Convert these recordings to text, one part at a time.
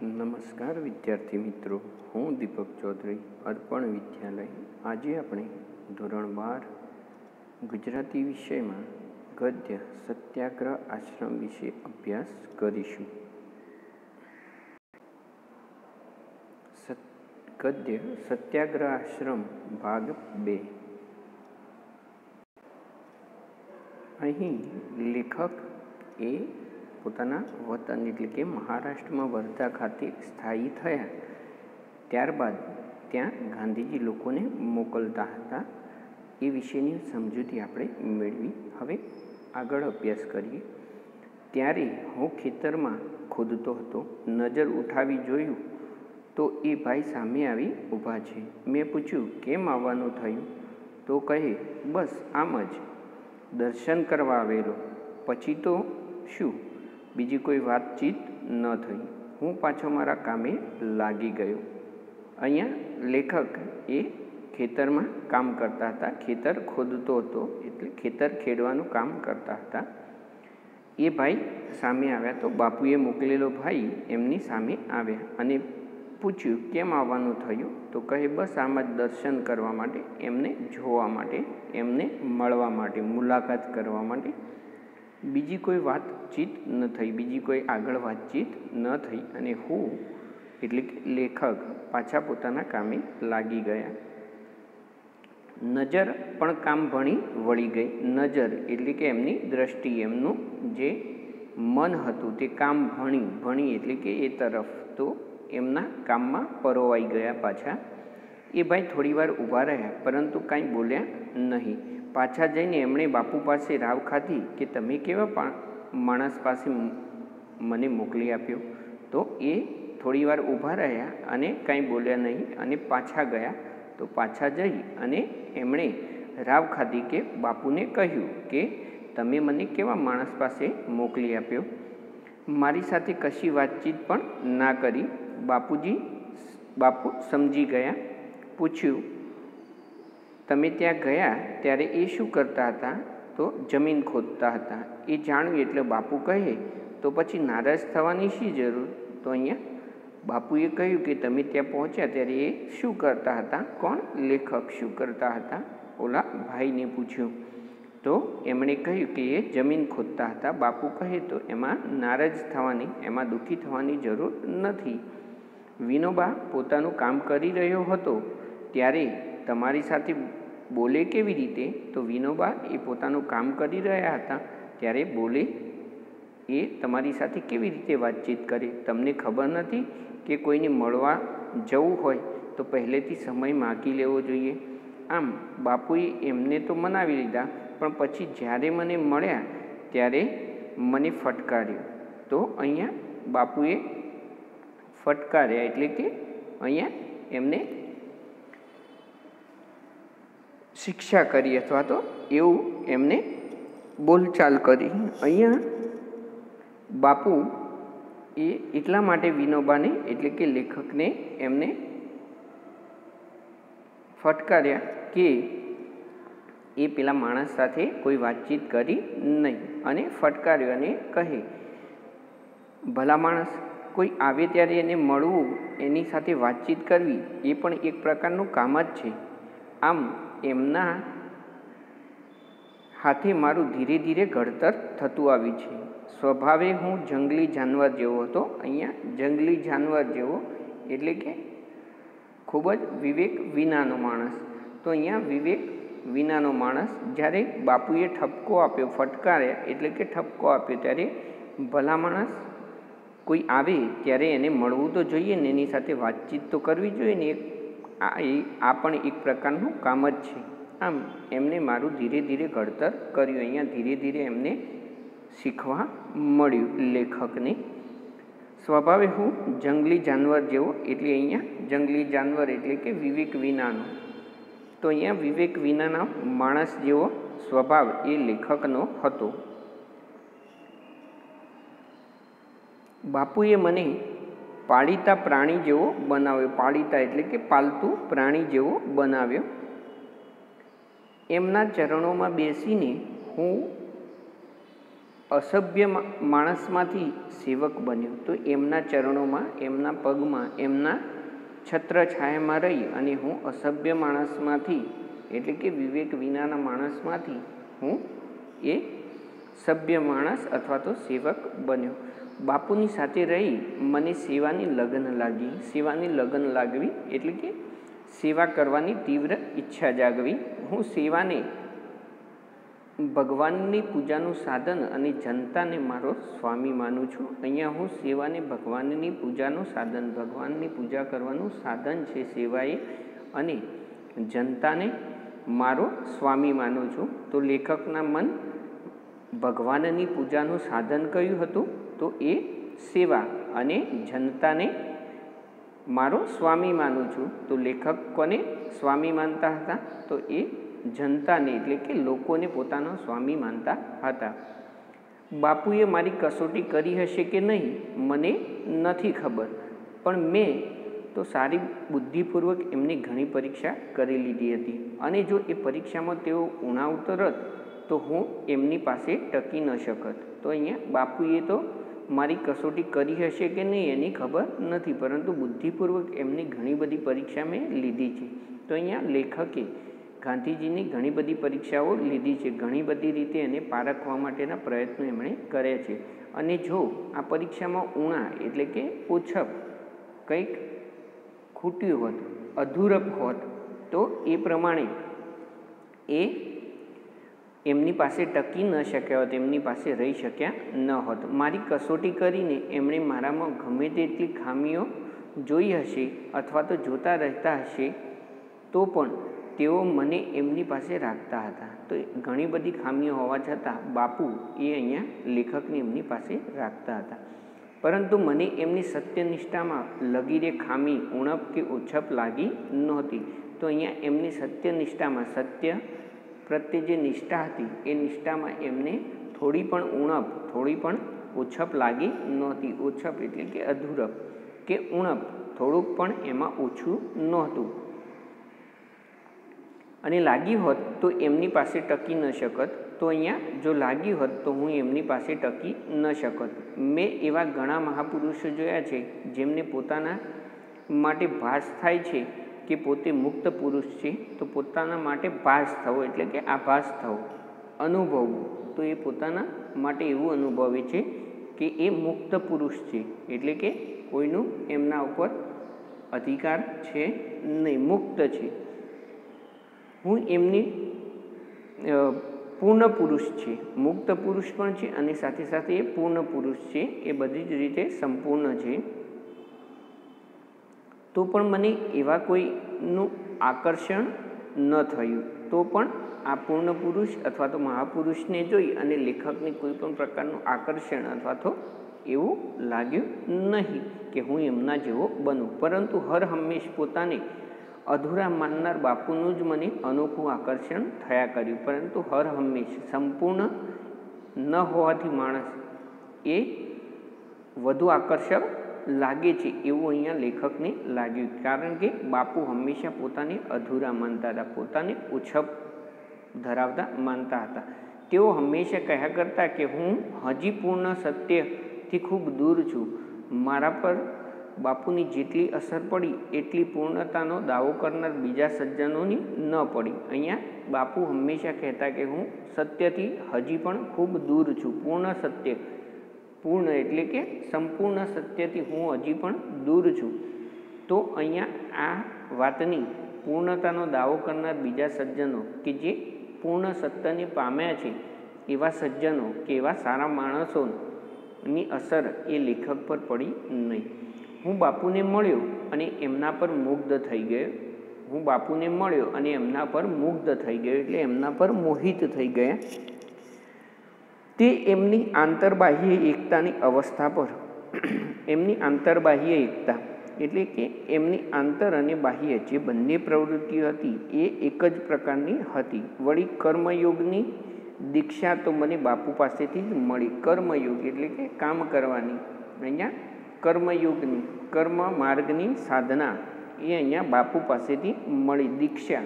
નમસ્કાર વિદ્યાર્થી મિત્રો, હું દીપક ચૌધરી, અર્પણ વિદ્યાલય. આજે આપણે ધોરણ 12 ગુજરાતી વિષયમાં ગદ્ય સત્યાગ્રહ આશ્રમ વિશે અભ્યાસ કરીશું. ગદ્ય સત્યાગ્રહ આશ્રમ ભાગ 2. અહીં લેખક એ પોતાના વતન એટલે કે મહારાષ્ટ્રમાં વર્ધા ખાતે સ્થાયી થયા. ત્યારબાદ ત્યાં ગાંધીજી લોકોને મોકલતા હતા. એ વિશેની સમજૂતી આપણે મેળવી. હવે આગળ અભ્યાસ કરીએ. ત્યારે હું ખેતરમાં ખોદતો હતો. નજર ઉઠાવી જોયું તો એ ભાઈ સામે આવી ઊભા છે. મેં પૂછ્યું, કેમ આવવાનું થયું? તો કહે, બસ આમ જ, દર્શન કરવા આવેલો. પછી તો શું, બીજી કોઈ વાતચીત ન થઈ. હું પાછો મારા કામે લાગી ગયો. અહીંયા લેખક એ ખેતરમાં કામ કરતા હતા. ખેતર ખોદતો હતો એટલે ખેતર ખેડવાનું કામ કરતા હતા. એ ભાઈ સામે આવ્યા તો બાપુએ મોકલેલો ભાઈ એમની સામે આવ્યા અને પૂછ્યું, કેમ આવવાનું થયું? તો કહે, બસ આમ જ દર્શન કરવા માટે, એમને જોવા માટે, એમને મળવા માટે, મુલાકાત કરવા માટે. બીજી કોઈ વાતચીત ન થઈ, બીજી કોઈ આગળ વાતચીત ન થઈ. અને હું એટલે કે લેખક પાછા પોતાના કામે લાગી ગયા. નજર પણ કામ ભણી વળી ગઈ. નજર એટલે કે એમની દ્રષ્ટિ, એમનું જે મન હતું તે કામ ભણી એટલે કે એ તરફ, તો એમના કામમાં પરોવાઈ ગયા પાછા. એ ભાઈ થોડી વાર ઊભા રહ્યા પરંતુ કાંઈ બોલ્યા નહીં. પાછા જઈને એમણે બાપુ પાસે રાવ ખાધી કે તમે કેવા માણસ પાસે મને મોકલી આપ્યો? તો એ થોડી વાર ઊભા રહ્યા અને કાંઈ બોલ્યા નહીં અને પાછા ગયા. તો પાછા જઈ અને એમણે રાવ ખાધી કે બાપુને કહ્યું કે તમે મને કેવા માણસ પાસે મોકલી આપ્યો? મારી સાથે કશી વાતચીત પણ ના કરી. બાપુ સમજી ગયા. પૂછ્યું, તમે ત્યાં ગયા ત્યારે એ શું કરતા હતા? તો જમીન ખોદતા હતા. એ જાણ્યું એટલે બાપુ કહે, તો પછી નારાજ થવાની શી જરૂર? તો અહીંયા બાપુએ કહ્યું કે તમે ત્યાં પહોંચ્યા ત્યારે એ શું કરતા હતા? કોણ? લેખક શું કરતા હતા? ઓલા ભાઈને પૂછ્યું. તો એમણે કહ્યું કે એ જમીન ખોદતા હતા. બાપુ કહે, તો એમાં નારાજ થવાની, એમાં દુઃખી થવાની જરૂર નથી. વિનોબા પોતાનું કામ કરી રહ્યો હતો ત્યારે તમારી સાથે બોલે કેવી રીતે? તો વિનોબા એ પોતાનું કામ કરી રહ્યા હતા ત્યારે બોલે, એ તમારી સાથે કેવી રીતે વાતચીત કરે? તમને ખબર નથી કે કોઈને મળવા જવું હોય તો પહેલેથી સમય માગી લેવો જોઈએ? આમ બાપુએ એમને તો મનાવી લીધા, પણ પછી જ્યારે મને મળ્યા ત્યારે મને ફટકાર્યો. તો અહીંયા બાપુએ ફટકાર્યા એટલે કે અહીંયા એમને શિક્ષા કરી અથવા તો એવું એમને બોલચાલ કરી. અહીંયા બાપુ એ એટલા માટે વિનોબાને એટલે કે લેખકને એમને ફટકાર્યા કે એ પેલા માણસ સાથે કોઈ વાતચીત કરી નહીં અને ફટકાર્યો અને કહે, ભલા માણસ, કોઈ આવે ત્યારે એને મળવું, એની સાથે વાતચીત કરવી એ પણ એક પ્રકારનું કામ જ છે. આમ એમના હાથે મારું ધીરે ધીરે ઘડતર થતું આવ્યું છે. સ્વભાવે હું જંગલી જાનવર જેવો હતો. અહીંયા જંગલી જાનવર જેવો એટલે કે ખૂબ જ વિવેક વિનાનો માણસ. તો અહીંયા વિવેક વિનાનો માણસ. જ્યારે બાપુએ ઠપકો આપ્યો, ફટકાર્યા એટલે કે ઠપકો આપ્યો, ત્યારે ભલા માણસ કોઈ આવે ત્યારે એને મળવું તો જોઈએ ને, એની સાથે વાતચીત તો કરવી જોઈએ ને. આ પણ એક પ્રકારનું કામ જ છે. આમ એમને મારું ધીરે ધીરે ઘડતર કર્યું. અહીંયા ધીરે ધીરે એમને શીખવા મળ્યું લેખકને. સ્વભાવે હું જંગલી જાનવર જેવો એટલે અહીંયા જંગલી જાનવર એટલે કે વિવેક વિનાનો. તો અહીંયા વિવેક વિનાના માણસ જેવો સ્વભાવ એ લેખકનો હતો. બાપુએ મને પાળીતા પ્રાણી જેવો બનાવ્યો. પાળીતા એટલે કે પાલતું પ્રાણી જેવો બનાવ્યો. એમના ચરણોમાં બેસીને હું અસભ્ય માણસમાંથી સેવક બન્યો, તો એમના ચરણોમાં, એમના પગમાં, એમના છત્રછાયામાં રહી અને હું અસભ્ય માણસમાંથી એટલે કે વિવેક વિનાના માણસમાંથી હું એ સભ્ય માણસ અથવા તો સેવક બન્યો. બાપુની સાથે રહી મને સેવાની લગન લાગી. સેવાની લગન લાગવી એટલે કે સેવા કરવાની તીવ્ર ઈચ્છા જાગવી. હું સેવાને ભગવાનની પૂજાનું સાધન અને જનતાને મારો સ્વામી માનું છું. અહીંયા હું સેવાને ભગવાનની પૂજાનું સાધન, ભગવાનની પૂજા કરવાનું સાધન છે સેવાએ, અને જનતાને મારો સ્વામી માનું છું. તો લેખકના મન ભગવાનની પૂજાનું સાધન કયું હતું? તો એ સેવા, અને જનતાને મારો સ્વામી માનું છું. તો લેખક કોને સ્વામી માનતા હતા? તો એ જનતાને એટલે કે લોકોને પોતાનો સ્વામી માનતા હતા. બાપુએ મારી કસોટી કરી હશે કે નહીં મને નથી ખબર, પણ મેં તો સારી બુદ્ધિપૂર્વક એમની ઘણી પરીક્ષા કરી લીધી હતી, અને જો એ પરીક્ષામાં તેઓ ઊણા ઉતરત તો હું એમની પાસે ટકી ન શકત. તો અહીંયા બાપુએ તો મારી કસોટી કરી હશે કે નહીં એની ખબર નથી, પરંતુ બુદ્ધિપૂર્વક એમની ઘણી બધી પરીક્ષા મેં લીધી છે. તો અહીંયા લેખકે ગાંધીજીની ઘણી બધી પરીક્ષાઓ લીધી છે, ઘણી બધી રીતે એને પારખવા માટેના પ્રયત્નો એમણે કર્યા છે. અને જો આ પરીક્ષામાં ઊણા એટલે કે ઓછપ કંઈક ખૂટ્યું હોત, અધૂરપ હોત, તો એ પ્રમાણે એ એમની પાસે ટકી ન શક્યા હોત, એમની પાસે રહી શક્યા ન હોત. મારી કસોટી કરીને એમણે મારામાં ગમે તેટલી ખામીઓ જોઈ હશે અથવા તો જોતા રહેતા હશે, તો પણ તેઓ મને એમની પાસે રાખતા હતા. તો ઘણી બધી ખામીઓ હોવા છતાં બાપુ એ અહીંયા લેખકને એમની પાસે રાખતા હતા. પરંતુ મને એમની સત્યનિષ્ઠામાં લગીરે ખામી, ઉણપ કે ઓછપ લાગી નહોતી. તો અહીંયા એમની સત્યનિષ્ઠામાં, સત્ય પ્રત્યે જે નિષ્ઠા હતી એ નિષ્ઠામાં એમને થોડી પણ ઉણપ, થોડી પણ ઓછપ લાગી નહોતી. ઓછપ એટલે કે અધૂરપ કે ઉણપ, થોડુંક પણ એમાં ઓછું નહોતું. અને લાગી હોત તો એમની પાસે ટકી ન શકત. તો અહીંયા જો લાગી હોત તો હું એમની પાસે ટકી ન શકત. મેં એવા ઘણા મહાપુરુષો જોયા છે જેમને પોતાના માટે ભાસ થાય છે કે પોતે મુક્ત પુરુષ છે, તો પોતાના માટે ભાસ થવો એટલે કે આભાસ થવો, અનુભવવું. તો એ પોતાના માટે એવું અનુભવે છે કે એ મુક્ત પુરુષ છે, એટલે કે કોઈનું એમના ઉપર અધિકાર છે નહીં, મુક્ત છે. હું એમની પૂર્ણ પુરુષ છે, મુક્ત પુરુષ પણ છે અને સાથે સાથે એ પૂર્ણ પુરુષ છે, એ બધી જ રીતે સંપૂર્ણ છે. તો પણ મને એવા કોઈનું આકર્ષણ ન થયું. તો પણ આ પૂર્ણ પુરુષ અથવા તો મહાપુરુષને જોઈ અને લેખકને કોઈ પણ પ્રકારનું આકર્ષણ અથવા તો એવું લાગ્યું નહીં કે હું એમના જેવો બનું. પરંતુ હર હંમેશ પોતાને અધૂરા માનનાર બાપુનું જ મને અનોખું આકર્ષણ થયા કર્યું. પરંતુ હર હંમેશ સંપૂર્ણ ન હોવાથી માણસ એ વધુ આકર્ષક લાગે છે એવું અહીંયા લેખકને લાગ્યું, કારણ કે બાપુ હંમેશા પોતાને અધૂરા માનતા હતા, પોતાને ઓછપ ધરાવતા માનતા હતા. તેઓ હંમેશા કહ્યા કરતા કે હું હજી પૂર્ણ સત્યથી ખૂબ દૂર છું. મારા પર બાપુની જેટલી અસર પડી એટલી પૂર્ણતાનો દાવો કરનાર બીજા સજ્જનોની ન પડી. અહીંયા બાપુ હંમેશા કહેતા કે હું સત્યથી હજી પણ ખૂબ દૂર છું. પૂર્ણ સત્ય, પૂર્ણ એટલે કે સંપૂર્ણ સત્યથી હું હજી પણ દૂર છું. તો અહીંયા આ વાતની પૂર્ણતાનો દાવો કરનાર બીજા સજ્જનો કે જે પૂર્ણ સત્યને પામ્યા છે એવા સજ્જનો કે એવા સારા માણસોની અસર એ લેખક પર પડી નહીં. હું બાપુને મળ્યો અને એમના પર મુગ્ધ થઈ ગયો. હું બાપુને મળ્યો અને એમના પર મુગ્ધ થઈ ગયો એટલે એમના પર મોહિત થઈ ગયા. તે એમની આંતરબાહ્ય એકતાની અવસ્થા પર, એમની આંતરબાહ્ય એકતા એટલે કે એમની આંતર અને બાહ્ય જે બંને પ્રવૃત્તિઓ હતી એ એક જ પ્રકારની હતી. વળી કર્મયોગની દીક્ષા તો મને બાપુ પાસેથી જ મળી. કર્મયોગ એટલે કે કામ કરવાની, અહીંયા કર્મયોગની, કર્મ માર્ગની સાધના એ અહીંયા બાપુ પાસેથી મળી દીક્ષા.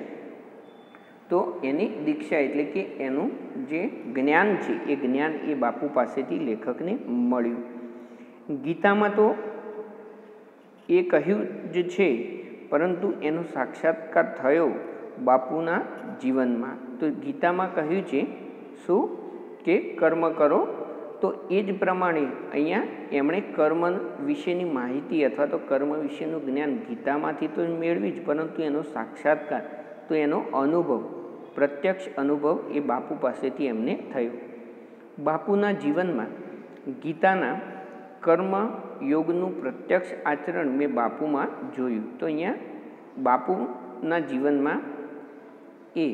તો એની દીક્ષા એટલે કે એનું જે જ્ઞાન છે એ જ્ઞાન એ બાપુ પાસેથી લેખકને મળ્યું. ગીતામાં તો એ કહ્યું જ છે, પરંતુ એનો સાક્ષાત્કાર થયો બાપુના જીવનમાં. તો ગીતામાં કહ્યું છે શું કે કર્મ કરો, તો એ જ પ્રમાણે અહીંયા એમણે કર્મ વિશેની માહિતી અથવા તો કર્મ વિશેનું જ્ઞાન ગીતામાંથી તો મેળવી જ, પરંતુ એનો સાક્ષાત્કાર તો એનો અનુભવ, પ્રત્યક્ષ અનુભવ એ બાપુ પાસેથી એમને થયો. બાપુના જીવનમાં ગીતાના કર્મ યોગનું પ્રત્યક્ષ આચરણ મેં બાપુમાં જોયું. તો અહીંયા બાપુના જીવનમાં એ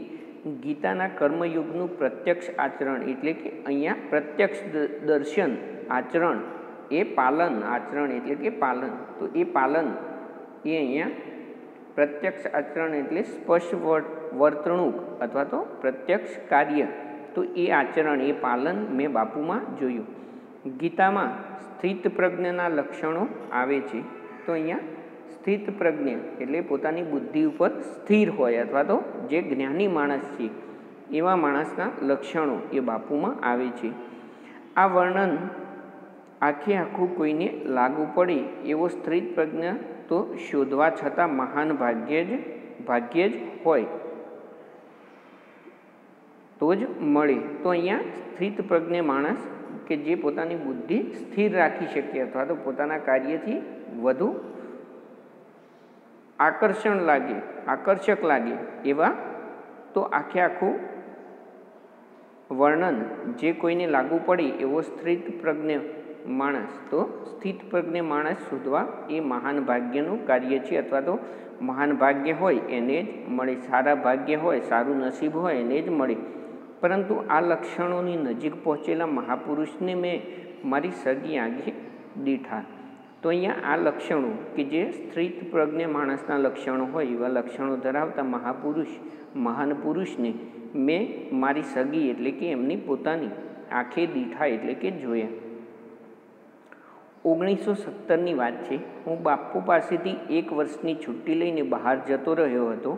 ગીતાના કર્મયોગનું પ્રત્યક્ષ આચરણ એટલે કે અહીંયા પ્રત્યક્ષ દર્શન, આચરણ એ પાલન, આચરણ એટલે કે પાલન. તો એ પાલન એ અહીંયા પ્રત્યક્ષ આચરણ એટલે સ્પષ્ટ વર્તણૂક અથવા તો પ્રત્યક્ષ કાર્ય. તો એ આચરણ, એ પાલન મેં બાપુમાં જોયું. ગીતામાં સ્થિત પ્રજ્ઞના લક્ષણો આવે છે. તો અહીંયા સ્થિત પ્રજ્ઞ એટલે પોતાની બુદ્ધિ ઉપર સ્થિર હોય અથવા તો જે જ્ઞાની માણસ છે એવા માણસના લક્ષણો એ બાપુમાં આવે છે. આ વર્ણન આખે આખું કોઈને લાગુ પડે એવો સ્થિત પ્રજ્ઞ તો શોધવા છતાં મહાન ભાગ્યે જ હોય તો જ મળે. તો અહીંયા સ્થિત પ્રજ્ઞ માણસ કે જે પોતાની બુદ્ધિ સ્થિર રાખી શકે અથવા તો પોતાના કાર્યથી વધુ આકર્ષક લાગે એવા તો આખે આખું વર્ણન જે કોઈને લાગુ પડે એવો સ્થિત પ્રજ્ઞ માણસ, તો સ્થિત પ્રજ્ઞ માણસ શોધવા એ મહાન ભાગ્યનું કાર્ય છે અથવા તો મહાન ભાગ્ય હોય એને જ મળે, સારા ભાગ્ય હોય, સારું નસીબ હોય એને જ મળે. પરંતુ આ લક્ષણોની નજીક પહોંચેલા મહાપુરુષને મેં મારી સગી આંખે દીઠા. તો અહીંયા આ લક્ષણો કે જે સ્થિત પ્રજ્ઞ માણસના લક્ષણો હોય એવા લક્ષણો ધરાવતા મહાન પુરુષને મેં મારી સગી એટલે કે એમની પોતાની આંખે દીઠા એટલે કે જોયા. 1917ની વાત છે. હું બાપુ પાસેથી 1 વર્ષની છુટ્ટી લઈને બહાર જતો રહ્યો હતો.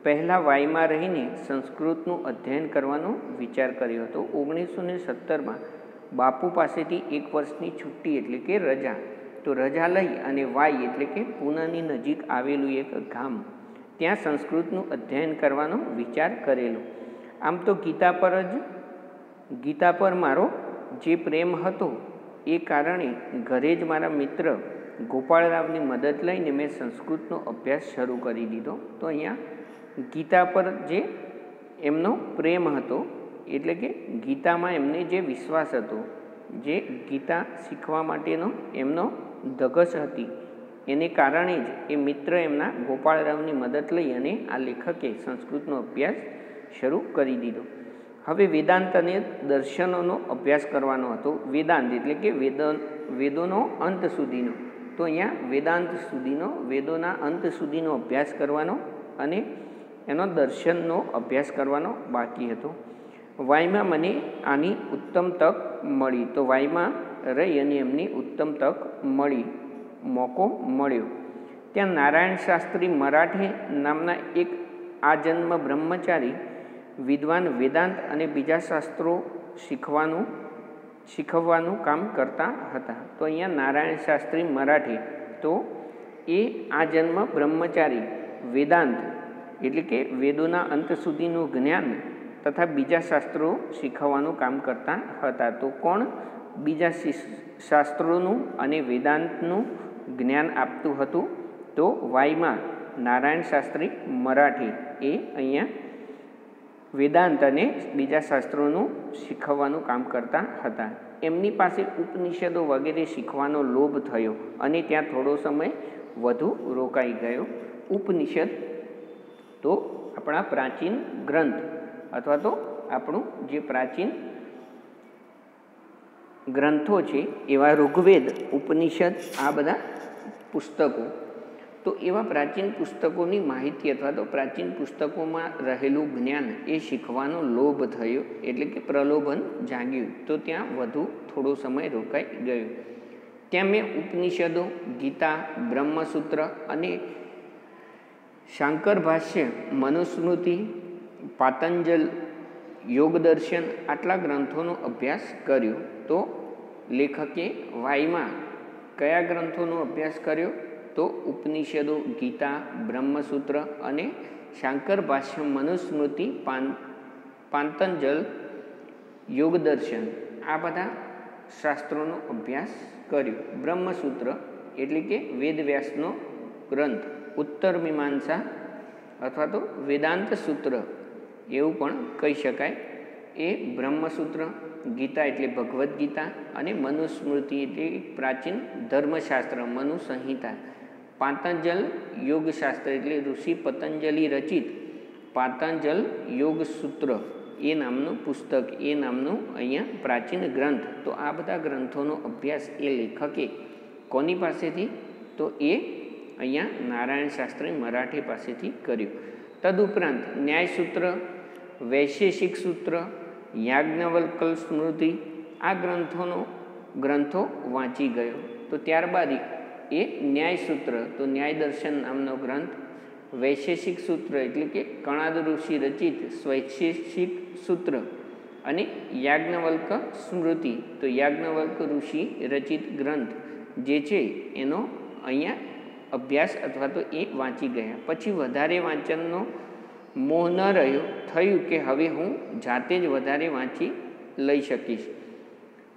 પહેલાં વાઈમાં રહીને સંસ્કૃતનું અધ્યયન કરવાનો વિચાર કર્યો હતો. 1917માં બાપુ પાસેથી 1 વર્ષની છુટ્ટી એટલે કે રજા. તો રજા લઈ અને વાઈ એટલે કે પૂનાની નજીક આવેલું એક ગામ, ત્યાં સંસ્કૃતનું અધ્યયન કરવાનો વિચાર કરેલો. આમ તો ગીતા પર મારો જે પ્રેમ હતો એ કારણે ઘરે જ મારા મિત્ર ગોપાળરાવની મદદ લઈને મેં સંસ્કૃતનો અભ્યાસ શરૂ કરી દીધો. તો અહીંયા ગીતા પર જે એમનો પ્રેમ હતો એટલે કે ગીતામાં એમને જે વિશ્વાસ હતો, જે ગીતા શીખવા માટેનો એમનો ધગશ હતી, એને કારણે જ એ મિત્ર એમના ગોપાળરાવની મદદ લઈ અને આ લેખકે સંસ્કૃતનો અભ્યાસ શરૂ કરી દીધો. હવે વેદાંત અને દર્શનોનો અભ્યાસ કરવાનો હતો. વેદાંત એટલે કે વેદોનો અંત સુધીનો. તો અહીંયા વેદાંત સુધીનો, વેદોના અંત સુધીનો અભ્યાસ કરવાનો અને એનો દર્શનનો અભ્યાસ કરવાનો બાકી હતો. વાયમાં મને આની ઉત્તમ તક મળી. તો વાયમાં રહી અને એમની ઉત્તમ તક મોકો મળ્યો. ત્યાં નારાયણ શાસ્ત્રી મરાઠે નામના એક આજન્મ બ્રહ્મચારી વિદ્વાન વેદાંત અને બીજા શાસ્ત્રો શીખવવાનું કામ કરતા હતા. તો અહીંયા નારાયણ શાસ્ત્રી મરાઠે, તો એ આજન્મ બ્રહ્મચારી વેદાંત એટલે કે વેદોના અંત સુધીનું જ્ઞાન તથા બીજા શાસ્ત્રો શીખવવાનું કામ કરતા હતા. તો કોણ બીજા શાસ્ત્રોનું અને વેદાંતનું જ્ઞાન આપતું હતું? તો વાયમાં નારાયણ શાસ્ત્રી મરાઠી એ અહીંયા વેદાંત અને બીજા શાસ્ત્રોનું શીખવવાનું કામ કરતા હતા. એમની પાસે ઉપનિષદો વગેરે શીખવાનો લોભ થયો અને ત્યાં થોડો સમય વધુ રોકાઈ ગયો. ઉપનિષદ તો આપણા પ્રાચીન ગ્રંથ અથવા તો આપણું જે પ્રાચીન ગ્રંથો છે એવા ઋગ્વેદ, ઉપનિષદ, આ બધા પુસ્તકો. તો એવા પ્રાચીન પુસ્તકોની માહિતી અથવા તો પ્રાચીન પુસ્તકોમાં રહેલું જ્ઞાન એ શીખવાનો લોભ થયો એટલે કે પ્રલોભન જાગ્યું. તો ત્યાં વધુ થોડો સમય રોકાઈ ગયો. ત્યાં મેં ઉપનિષદો, ગીતા, બ્રહ્મસૂત્ર અને શાંકર ભાષ્ય, મનુસ્મૃતિ, પાતંજલ, યોગદર્શન આટલા ગ્રંથોનો અભ્યાસ કર્યો. તો લેખકે વાયમાં કયા ગ્રંથોનો અભ્યાસ કર્યો? તો ઉપનિષદો, ગીતા, બ્રહ્મસૂત્ર અને શાંકર ભાષ્ય, મનુસ્મૃતિ, પાંતંજલ, યોગદર્શન આ બધા શાસ્ત્રોનો અભ્યાસ કર્યો. બ્રહ્મસૂત્ર એટલે કે વેદવ્યાસનો ગ્રંથ, ઉત્તર મીમાંસા અથવા તો વેદાંત સૂત્ર એવું પણ કહી શકાય. એ બ્રહ્મસૂત્ર, ગીતા એટલે ભગવદ્ ગીતા અને મનુસ્મૃતિ એટલે પ્રાચીન ધર્મશાસ્ત્ર મનુ સંહિતા, પાંતંજલ યોગશાસ્ત્ર એટલે ઋષિ પતંજલિ રચિત પાંતંજલ યોગસૂત્ર એ નામનું પુસ્તક, એ નામનું અહીંયા પ્રાચીન ગ્રંથ. તો આ બધા ગ્રંથોનો અભ્યાસ એ લેખકે કોની પાસેથી? તો એ અહીંયા નારાયણ શાસ્ત્રી મરાઠે પાસેથી કર્યું. તદુપરાંત ન્યાયસૂત્ર, વૈશેષિક સૂત્ર, યાજ્ઞવલ્ક્ય સ્મૃતિ આ ગ્રંથો વાંચી ગયો. તો ત્યારબાદ એ ન્યાયસૂત્ર, તો ન્યાયદર્શન નામનો ગ્રંથ, વૈશેષિક સૂત્ર એટલે કે કણાદ ઋષિ રચિત વૈશેષિક સૂત્ર અને યાજ્ઞવલ્ક્ય સ્મૃતિ, તો યાજ્ઞવલ્ક્ય ઋષિ રચિત ગ્રંથ જે છે એનો અહીંયા અભ્યાસ અથવા તો એ વાંચી ગયા. પછી વધારે વાંચનનો મોહ ન રહ્યો, થયું કે હવે હું જાતે જ વધારે વાંચી લઈ શકીશ.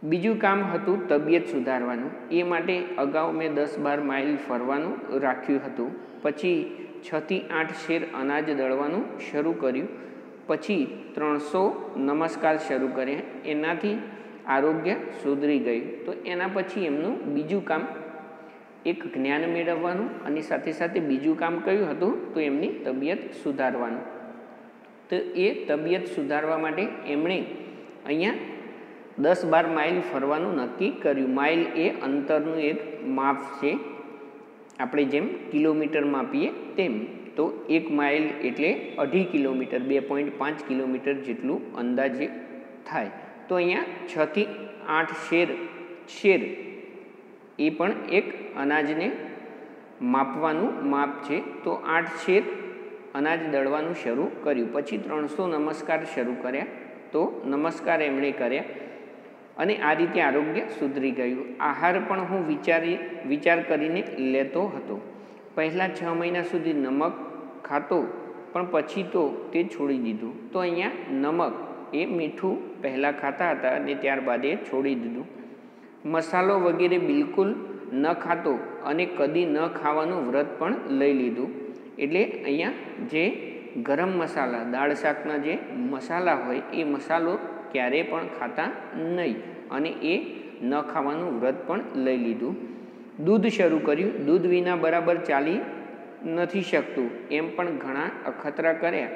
બીજું કામ હતું તબિયત સુધારવાનું. એ માટે અગાઉ મેં 10-12 માઇલ ફરવાનું રાખ્યું હતું. પછી 6 થી 8 શેર અનાજ દળવાનું શરૂ કર્યું. પછી 300 નમસ્કાર શરૂ કર્યા. એનાથી આરોગ્ય સુધરી ગયું. તો એના પછી એમનું બીજું કામ એક જ્ઞાન મેળવવાનું અને સાથે સાથે બીજું કામ કયું હતું? તો એમની તબિયત સુધારવાનું. તો એ તબિયત સુધારવા માટે એમણે અહીંયા 10-12 માઇલ ફરવાનું નક્કી કર્યું. માઇલ એ અંતરનું એક માપ છે, આપણે જેમ કિલોમીટર માપીએ તેમ. તો 1 માઇલ એટલે 2.5 કિલોમીટર, 2.5 કિલોમીટર જેટલું અંદાજે થાય. તો અહીંયા 6 થી 8 શેર એ પણ એક અનાજને માપવાનું માપ છે. તો 8 શેર અનાજ દળવાનું શરૂ કર્યું. પછી 300 નમસ્કાર શરૂ કર્યા. તો નમસ્કાર એમણે કર્યા અને આ રીતે આરોગ્ય સુધરી ગયું. આહાર પણ હું વિચાર કરીને લેતો હતો. પહેલાં 6 મહિના સુધી નમક ખાતો, પણ પછી તો તે છોડી દીધું. તો અહીંયા નમક એ મીઠું પહેલાં ખાતા હતા અને ત્યારબાદ એ છોડી દીધું. મસાલો વગેરે બિલકુલ ન ખાતો અને કદી ન ખાવાનું વ્રત પણ લઈ લીધું. એટલે અહીંયા જે ગરમ મસાલા, દાળ શાકના જે મસાલા હોય એ મસાલો ક્યારેય પણ ખાતા નહીં અને એ ન ખાવાનું વ્રત પણ લઈ લીધું. દૂધ શરૂ કર્યું. દૂધ વિના બરાબર ચાલી નથી શકતું એમ પણ ઘણા અખતરા કર્યા.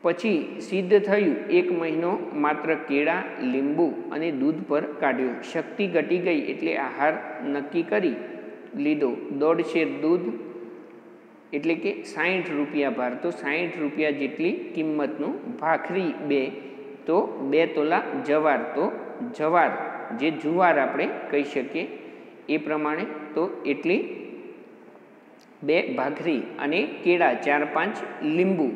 પછી સિદ્ધ થયું. 1 મહિનો માત્ર કેળા, લીંબુ અને દૂધ પર કાઢ્યો. શક્તિ ઘટી ગઈ એટલે આહાર નક્કી કરી લીધો. 1.5 શેર દૂધ એટલે કે 60 રૂપિયા ભાર. તો 60 રૂપિયા જેટલી કિંમતનું. ભાખરી 2, તો 2 તોલા જવાર. તો જવાર જે જુવાર આપણે કહી શકીએ એ પ્રમાણે. તો એટલી 2 ભાખરી અને કેળા 4-5 લીંબુ,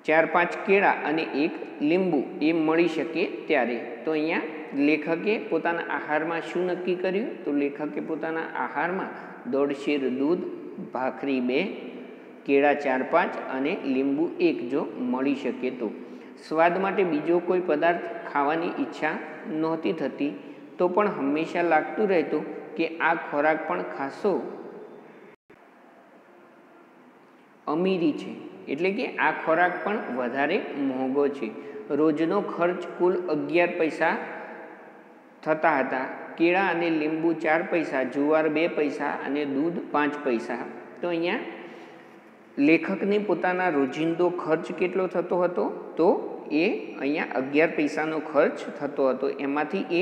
4-5 કેળા અને 1 લીંબુ એ મળી શકે ત્યારે. તો અહીંયા લેખકે પોતાના આહારમાં શું નક્કી કર્યું? તો લેખકે પોતાના આહારમાં 1.5 શેર દૂધ, ભાખરી 2, કેળા 4-5 અને લીંબુ 1 જો મળી શકે તો. સ્વાદ માટે બીજો કોઈ પદાર્થ ખાવાની ઈચ્છા નહોતી થતી. તો પણ હંમેશા લાગતું રહેતું કે આ ખોરાક પણ ખાસો અમીરી છે, એટલે કે આ ખોરાક પણ વધારે મોંઘો છે. રોજનો ખર્ચ કુલ 11 પૈસા થતા હતા. કેળા અને લીંબુ 4 પૈસા, જુવાર 2 પૈસા અને દૂધ 5 પૈસા. તો અહીંયા લેખકને પોતાના રોજિંદો ખર્ચ કેટલો થતો હતો? તો એ અહીંયા 11 પૈસાનો ખર્ચ થતો હતો. એમાંથી એ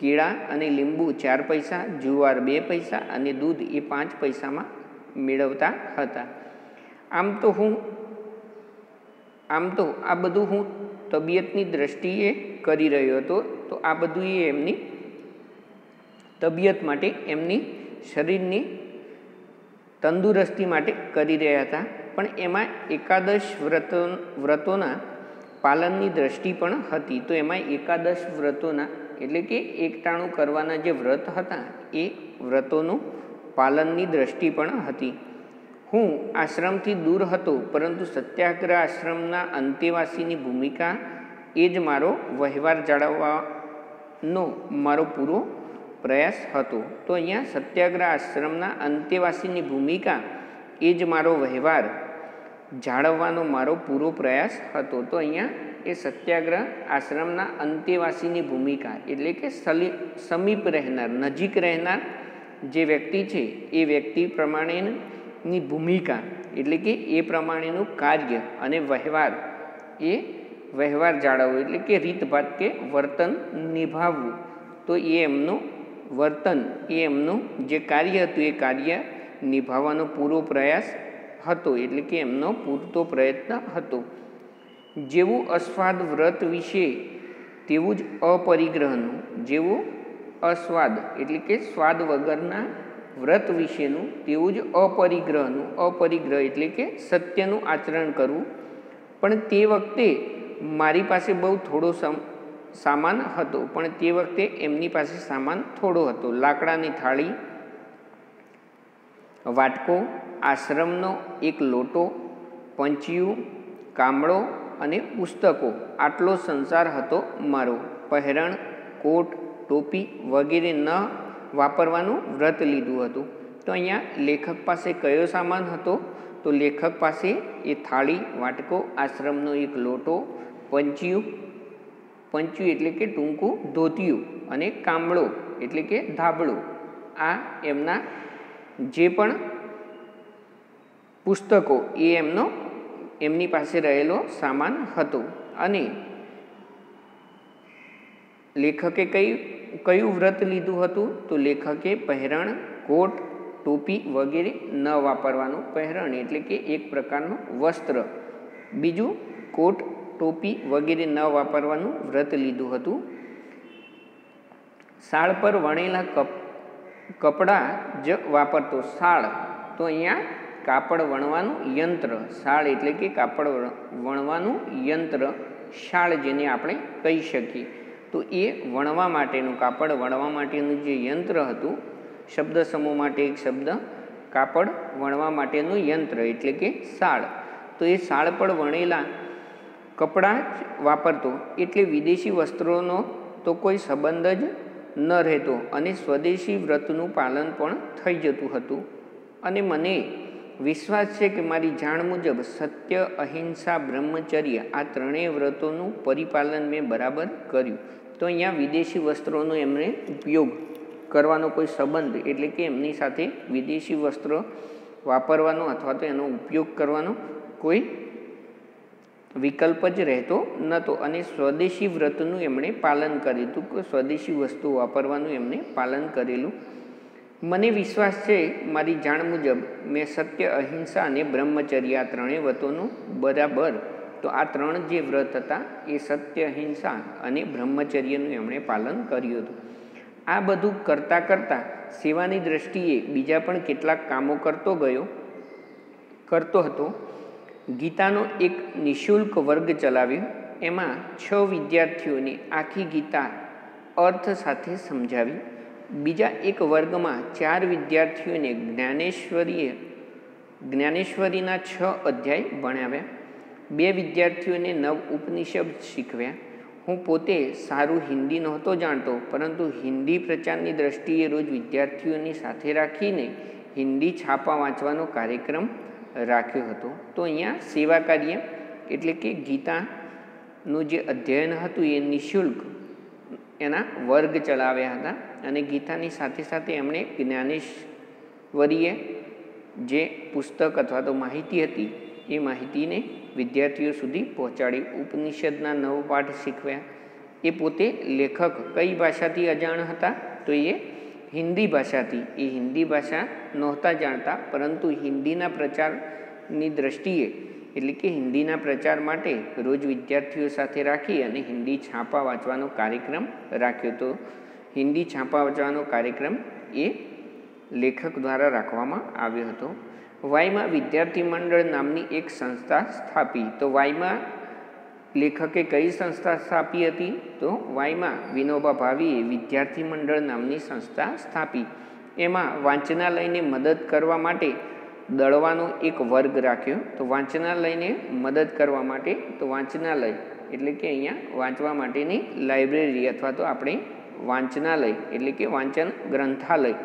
કેળા અને લીંબુ 4 પૈસા, જુવાર 2 પૈસા અને દૂધ એ 5 પૈસામાં મેળવતા હતા. આમ તો આ બધું હું તબિયતની દ્રષ્ટિએ કરી રહ્યો હતો. તો આ બધું એ એમની તબિયત માટે, એમની શરીરની તંદુરસ્તી માટે કરી રહ્યા હતા. પણ એમાં એકાદશ વ્રતોના પાલનની દ્રષ્ટિ પણ હતી. તો એમાં એકાદશ વ્રતોના એટલે કે એકટાણું કરવાના જે વ્રત હતા એ વ્રતોનું પાલનની દ્રષ્ટિ પણ હતી. હું આશ્રમથી દૂર હતો, પરંતુ સત્યાગ્રહ આશ્રમના અંતેવાસીની ભૂમિકા એ જ મારો વહેવાર જાળવવાનો મારો પૂરો પ્રયાસ હતો. તો અહીંયા સત્યાગ્રહ આશ્રમના અંતેવાસીની ભૂમિકા એ જ મારો વહેવાર જાળવવાનો મારો પૂરો પ્રયાસ હતો. તો અહીંયા એ સત્યાગ્રહ આશ્રમના અંતેવાસીની ભૂમિકા એટલે કે સમીપ રહેનાર, નજીક રહેનાર જે વ્યક્તિ છે એ વ્યક્તિ પ્રમાણેની ભૂમિકા એટલે કે એ પ્રમાણેનું કાર્ય અને વહેવાર એ વહેવાર જાળવવો એટલે કે રીતભાત કે વર્તન નિભાવવું. તો એ એમનું વર્તન એ એમનું જે કાર્ય હતું એ કાર્ય નિભાવવાનો પૂરો પ્રયાસ હતો એટલે કે એમનો પૂરતો પ્રયત્ન હતો. જેવું અસ્વાદ વ્રત વિશે તેવું જ અપરિગ્રહનું, જેવું અસ્વાદ એટલે કે સ્વાદ વગરના વ્રત વિશેનું તેવું જ અપરિગ્રહનું, અપરિગ્રહ એટલે કે સત્યનું આચરણ કરવું. પણ તે વખતે મારી પાસે બહુ થોડો સામાન હતો, પણ તે વખતે એમની પાસે સામાન થોડો હતો. લાકડાની થાળી, વાટકો, આશ્રમનો એક લોટો, પંચિયું, કામળો અને પુસ્તકો, આટલો સંસાર હતો મારો. પહેરણ, કોટ, ટોપી વગેરે ન વાપરવાનું વ્રત લીધું હતું. તો અહીંયા લેખક પાસે કયો સામાન હતો? તો લેખક પાસે એ થાળી, વાટકો, આશ્રમનો એક લોટો, પંચિયું એટલે કે ટૂંકું ધોતિયું, અને કામળો એટલે કે ધાબળું, આ એમના જે પણ પુસ્તકો એ એમની પાસે રહેલો સામાન હતો. અને લેખકે કયું વ્રત લીધું હતું? તો લેખકે પહેરણ, કોટ, ટોપી વગેરે ન વાપરવાનું. પહેરણ એટલે કે એક પ્રકારનું વસ્ત્ર, બીજું કોટ, ટોપી વગેરે ન વાપરવાનું વ્રત લીધું હતું. શાળ પર વણેલા કપડાં જ વાપરતો. શાળ તો અહીંયા કાપડ વણવાનું યંત્ર, શાળ એટલે કે કાપડ વણવાનું યંત્ર, શાળ જેને આપણે કહી શકીએ. તો એ વણવા માટેનું, કાપડ વણવા માટેનું જે યંત્ર હતું, શબ્દ સમૂહ માટે એક શબ્દ, કાપડ વણવા માટેનું યંત્ર એટલે કે શાળ. તો એ શાળ પર વણેલા કપડાં જ વાપરતો. એટલે વિદેશી વસ્ત્રોનો તો કોઈ સંબંધ જ ન રહેતો અને સ્વદેશી વ્રતનું પાલન પણ થઈ જતું હતું. અને મને વિશ્વાસ છે કે મારી જાણ મુજબ સત્ય, અહિંસા, બ્રહ્મચર્ય આ ત્રણેય વ્રતોનું પરિપાલન મેં બરાબર કર્યું. તો અહીંયા વિદેશી વસ્ત્રોનો એમણે ઉપયોગ કરવાનો કોઈ સંબંધ એટલે કે એમની સાથે વિદેશી વસ્ત્રો વાપરવાનો અથવા તો એનો ઉપયોગ કરવાનો કોઈ વિકલ્પ જ રહેતો નહોતો. અને સ્વદેશી વ્રતનું એમણે પાલન કર્યું હતું, કે સ્વદેશી વસ્તુ વાપરવાનું એમણે પાલન કરેલું. મને વિશ્વાસ છે મારી જાણ મુજબ મેં સત્ય, અહિંસા અને બ્રહ્મચર્ય આ ત્રણેય વ્રતોનું બરાબર, તો આ ત્રણ જે વ્રત હતા એ સત્ય, અહિંસા અને બ્રહ્મચર્યનું એમણે પાલન કર્યું હતું. આ બધું કરતાં કરતાં સેવાની દ્રષ્ટિએ બીજા પણ કેટલાક કામો કરતો હતો. ગીતાનો એક નિઃશુલ્ક વર્ગ ચલાવ્યો. એમાં 6 વિદ્યાર્થીઓને આખી ગીતા અર્થ સાથે સમજાવી. બીજા એક વર્ગમાં 4 વિદ્યાર્થીઓને જ્ઞાનેશ્વરીના 6 અધ્યાય ભણાવ્યા. 2 વિદ્યાર્થીઓને 9 ઉપનિષદ શીખવ્યા. હું પોતે સારું હિન્દી નહોતો જાણતો, પરંતુ હિન્દી પ્રચારની દ્રષ્ટિએ રોજ વિદ્યાર્થીઓની સાથે રાખીને હિન્દી છાપા વાંચવાનો કાર્યક્રમ રાખ્યો હતો. તો અહીંયા સેવા કાર્ય એટલે કે ગીતાનું જે અધ્યયન હતું એ નિઃશુલ્ક એના વર્ગ ચલાવ્યા હતા. અને ગીતાની સાથે સાથે એમણે જ્ઞાનેશ્વરીએ જે પુસ્તક અથવા તો માહિતી હતી એ માહિતીને વિદ્યાર્થીઓ સુધી પહોંચાડી. ઉપનિષદના 9 પાઠ શીખવ્યા. એ પોતે લેખક કઈ ભાષાથી અજાણ હતા? તો એ હિન્દી ભાષાથી. એ હિન્દી ભાષા નહોતા જાણતા, પરંતુ હિન્દીના પ્રચારની દ્રષ્ટિએ એટલે કે હિન્દીના પ્રચાર માટે રોજ વિદ્યાર્થીઓ સાથે રાખી અને હિન્દી છાપા વાંચવાનો કાર્યક્રમ રાખ્યો. તો હિન્દી છાપા વાંચવાનો કાર્યક્રમ એ લેખક દ્વારા રાખવામાં આવ્યો હતો. વાયમાં વિદ્યાર્થી મંડળ નામની એક સંસ્થા સ્થાપી. તો વાયમાં લેખકે કઈ સંસ્થા સ્થાપી હતી? તો વાયમાં વિનોબા ભાવેએ વિદ્યાર્થી મંડળ નામની સંસ્થા સ્થાપી. એમાં વાંચનાલયને મદદ કરવા માટે દળવાનો એક વર્ગ રાખ્યો. તો વાંચનાલયને મદદ કરવા માટે, તો વાંચનાલય એટલે કે અહીંયા વાંચવા માટેની લાઇબ્રેરી અથવા તો આપણે વાંચનાલય એટલે કે વાંચન ગ્રંથાલય,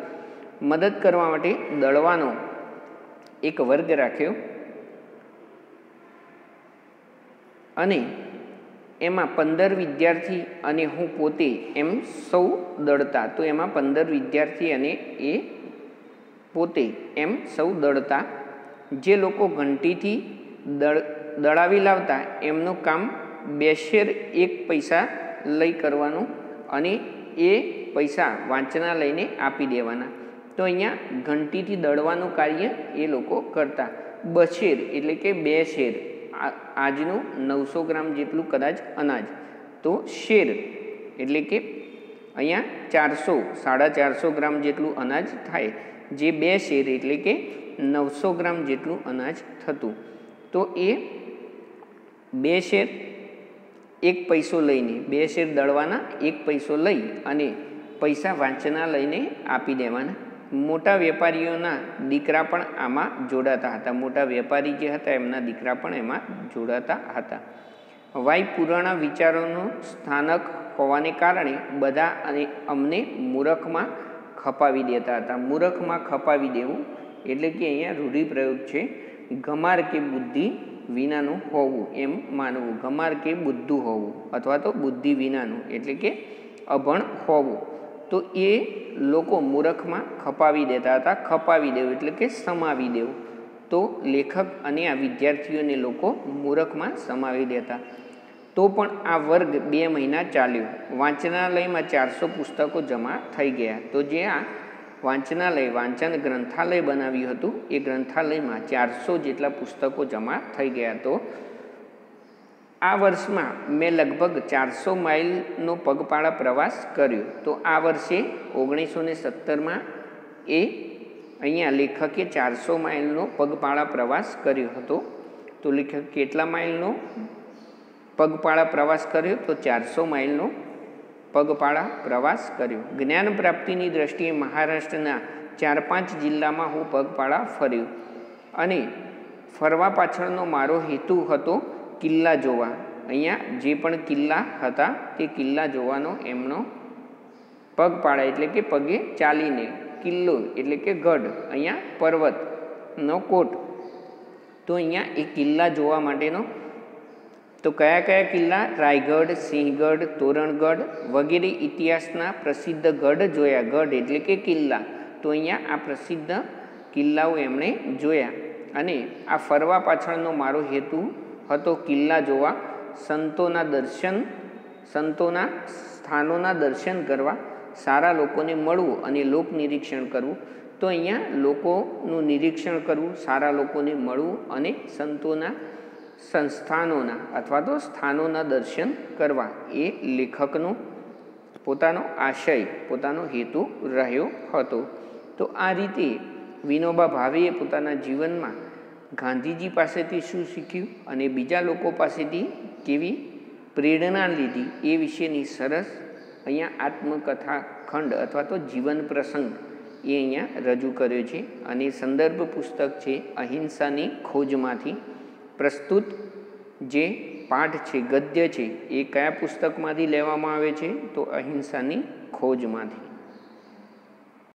મદદ કરવા માટે દળવાનો એક વર્ગ રાખ્યો અને એમાં 15 વિદ્યાર્થી અને હું પોતે એમ સૌ દળતા. તો એમાં 15 વિદ્યાર્થી અને એ પોતે એમ સૌ દળતા. જે લોકો ઘંટીથી દળાવી લાવતા એમનું કામ 2 શેર 1 પૈસા લઈ કરવાનું અને એ પૈસા વાંચનાલયને આપી દેવાના. તો અહીંયા ઘંટીથી દળવાનું કાર્ય એ લોકો કરતા. 2 શેર એટલે કે 2 શેર, આજનું 900 ગ્રામ જેટલું કદાચ અનાજ. તો શેર એટલે કે અહીંયા 450 ગ્રામ જેટલું અનાજ થાય. જે 2 શેર એટલે કે 900 ગ્રામ જેટલું અનાજ થતું. તો એ 2 શેર 1 પૈસો લઈને, 2 શેર દળવાના 1 પૈસો લઈ અને પૈસા વાંચનાલયને આપી દેવાના. મોટા વેપારીઓના દીકરા પણ આમાં જોડાતા હતા. મોટા વેપારી જે હતા એમના દીકરા પણ એમાં જોડાતા હતા. વાય પુરાણા વિચારોનું સ્થાનક હોવાને કારણે બધા અને અમને મૂરખમાં ખપાવી દેતા હતા. મૂરખમાં ખપાવી દેવું એટલે કે અહીંયા રૂઢિપ્રયોગ છે, ગમાર કે બુદ્ધિ વિનાનું હોવું એમ માનવું. ગમાર કે બુદ્ધું હોવું અથવા તો બુદ્ધિ વિનાનું એટલે કે અભણ હોવું. તો એ લોકો મૂરખમાં ખપાવી દેતા હતા. ખપાવી દેવું એટલે કે સમાવી દેવું. તો લેખક અને આ વિદ્યાર્થીઓને લોકો મૂરખમાં સમાવી દેતા. તો પણ આ વર્ગ 2 મહિના ચાલ્યો. વાંચનાલયમાં 400 પુસ્તકો જમા થઈ ગયા. તો જે આ વાંચનાલય, વાંચન ગ્રંથાલય બનાવ્યું હતું એ ગ્રંથાલયમાં 400 જેટલા પુસ્તકો જમા થઈ ગયા. તો આ વર્ષમાં મેં લગભગ 400 માઇલનો પગપાળા પ્રવાસ કર્યો. તો આ વર્ષે 1917માં એ અહીંયા લેખકે 400 માઇલનો પગપાળા પ્રવાસ કર્યો હતો. તો લેખક કેટલા માઇલનો પગપાળા પ્રવાસ કર્યો? તો 400 માઇલનો પગપાળા પ્રવાસ કર્યો. જ્ઞાન પ્રાપ્તિની દ્રષ્ટિએ મહારાષ્ટ્રના 4-5 જિલ્લામાં હું પગપાળા ફર્યો અને ફરવા પાછળનો મારો હેતુ હતો કિલ્લા જોવા. અહીંયા જે પણ કિલ્લા હતા તે કિલ્લા જોવાનો એમનો પગપાળા એટલે કે પગે ચાલીને, કિલ્લો એટલે કે ગઢ, અહીંયા પર્વતનો કોટ. તો અહીંયા એ કિલ્લા જોવા માટેનો. તો કયા કયા કિલ્લા? રાયગઢ, સિંહગઢ, તોરણગઢ વગેરે ઇતિહાસના પ્રસિદ્ધ ગઢ જોયા. ગઢ એટલે કે કિલ્લા. તો અહીંયા આ પ્રસિદ્ધ કિલ્લાઓ એમણે જોયા અને આ ફરવા પાછળનો મારો હેતુ હતો કિલ્લા જોવા, સંતોના સ્થાનોના દર્શન કરવા, સારા લોકોને મળવું અને લોક નિરીક્ષણ કરવું. તો અહીંયા લોકોનું નિરીક્ષણ કરવું, સારા લોકોને મળવું અને સંતોના સંસ્થાનોના અથવા તો સ્થાનોના દર્શન કરવા એ લેખકનો પોતાનો આશય, પોતાનો હેતુ રહ્યો હતો. તો આ રીતે વિનોબા ભાવેએ પોતાના જીવનમાં ગાંધીજી પાસેથી શું શીખ્યું અને બીજા લોકો પાસેથી કેવી પ્રેરણા લીધી એ વિશેની સરસ અહીંયા આત્મકથા ખંડ અથવા તો જીવન પ્રસંગ એ અહીંયા રજૂ કર્યો છે. અને સંદર્ભ પુસ્તક છે અહિંસાની ખોજમાંથી. પ્રસ્તુત જે પાઠ છે, ગદ્ય છે, એ કયા પુસ્તકમાંથી લેવામાં આવે છે? તો અહિંસાની ખોજમાંથી.